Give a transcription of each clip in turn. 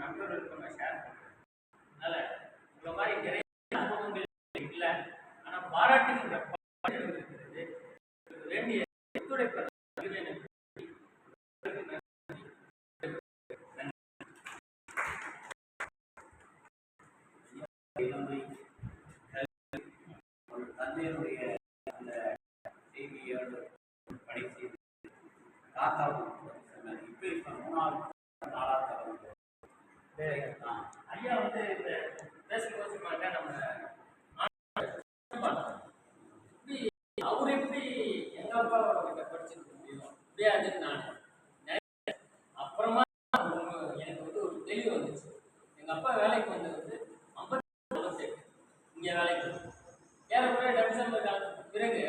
நண்பர்களுக்கு நம்ம ஷேர் பண்ணுறோம். அதனால இந்த மாதிரி நிறைய அனுபவங்கள் இல்லை, ஆனால் பாராட்டுகின்ற இருக்கிறது வேண்டிய ஒத்துழைப்பு தந்தையருடைய அந்த செய்தியோடு படித்து தாத்தாவும் இப்போ இப்போ 3வது 4வது ஐயா வந்து இந்த பேசும்போது சொன்னாங்க நம்ம அவர் எப்படி எங்க அப்பா கிட்ட படிச்சிருக்க முடியும் முடியாதுன்னு நான் அப்புறமா எனக்கு வந்து ஒரு தெளிவு வந்துச்சு. எங்க அப்பா வேலைக்கு வந்தது 58 இங்க வேலைக்கு ஏறக்குறைய டிசம்பர் காலத்துக்கு பிறகு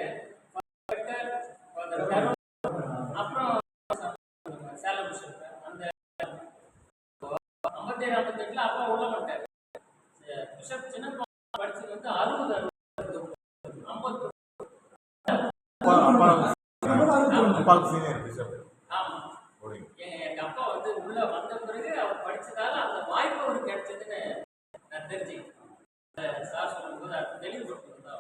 அப்புறம் சேலம் அந்த 57 அப்பா உள்ள மாட்டார். பிஷப் சின்ன படிச்சது வந்து 60 எங்க அப்பா வந்து உள்ள வந்த பிறகு அவர் படிச்சதால அந்த வாய்ப்பு அவருக்கு கிடைச்சதுன்னு நான் தெரிஞ்சுக்கிட்டேன். சார் சொல்லும்போது அது தெளிவுபடுத்திருந்தா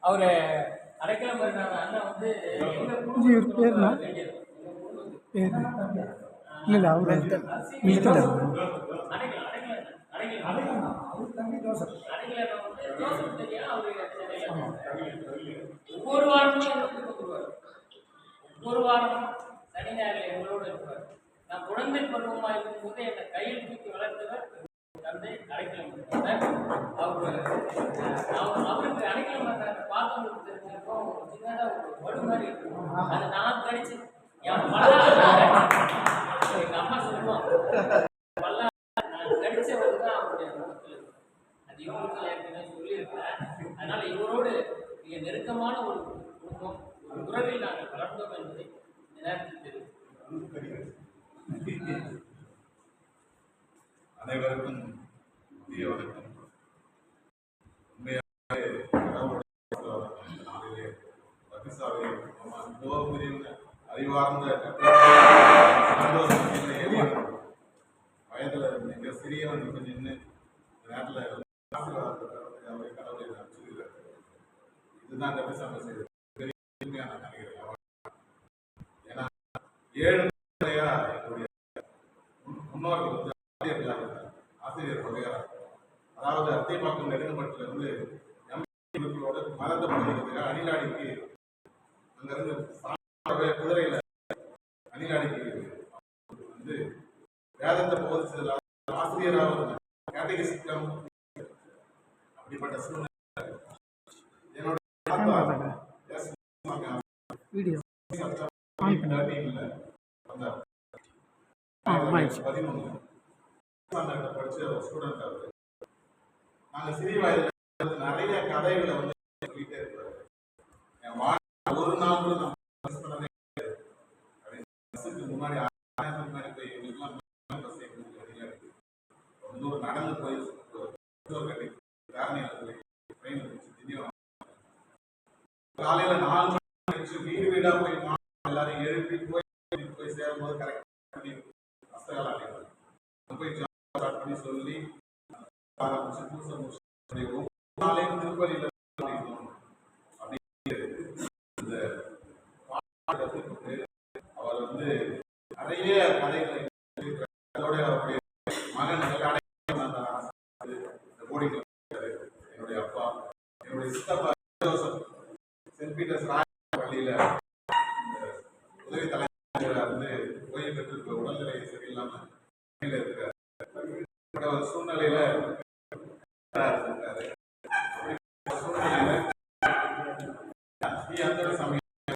அவரு அடைக்கலம் அண்ணா வந்து ஒவ்வொரு வாரமும் சனி ஞாயிறு எங்களோடு இருப்பார். நான் குழந்தை பருவமாக இருக்கும்போது என்னை கையில் தூக்கி வளர்த்தவர் தந்தை அடைக்கலம். அவருக்கு அடைக்கலம் பார்த்தவங்களுக்கு தெரிஞ்சிருக்கோம். சின்னதாக ஒரு வடு மாதிரி இருக்கும், அதை நான் கடிச்சு என் எங்க அம்மா சொல்லுவாங்க பல்லா நான் கடிச்சவர் தான் அவருடைய முகத்தில் இருக்கும். அது இவங்களுக்கு ஏற்கனவே சொல்லியிருக்கிறேன். அதனால இவரோடு மிக நெருக்கமான ஒரு குடும்பம், ஒரு உறவில் நாங்கள் வளர்ந்தோம் என்பதை இந்த நேரத்தில் தெரியும். அனைவருக்கும் புதிய வணக்கம். அறிவார்ந்த வயதுல மிக சிறியவன் நின்று நேரத்தில் கடவுளை சொல்லுகிறார். இதுதான் கபிசாமி செய்தது நான் நினைக்கிறேன். ஏன்னா 7 முறையா என்னுடைய முன்னோர்கள் வந்து ஆசிரியர் வகையார், அதாவது அத்தியப்பாக்கம் நெடுங்கப்பட்டிலிருந்து மரத்தை படிக்கிறதுக்கு அணிலாடிக்கு அங்கிருந்து குதிரையில அணிலாடிக்கு வந்து வேதத்தை போதிச்சதுல ஆசிரியராக கேட்டகிஸ்டம். அப்படிப்பட்ட சூழ்நிலை என்னோட 11 படிச்ச ஸ்டூடெண்ட் அவரு. நாங்க சிறிய வயதுல நிறைய கதைகளை வந்து சொல்லிட்டே இருப்பாரு. ஒரு நாள் கூட நான் முன்னாடி நடந்து போய் காலையில 4 மணி வீடு வீடா போய் எல்லாரும் எழுப்பி போய் சேரும்போது கரெக்ட் பண்ணி போய் ஸ்டார்ட் பண்ணி சொல்லி திருப்பதியில அவர் வந்து நிறைய கதைகளை அதோட அவருடைய மகன் என்னுடைய சித்தப்பா ஜோசப் சென்ட் பீட்டர்ஸ் ராய பள்ளியில உதவி தலைவராக இருந்து ஓய்வு பெற்று இப்ப உடல்நிலை சரியில்லாம இருக்கிறார். ஒரு சூழ்நிலையில இருக்காரு.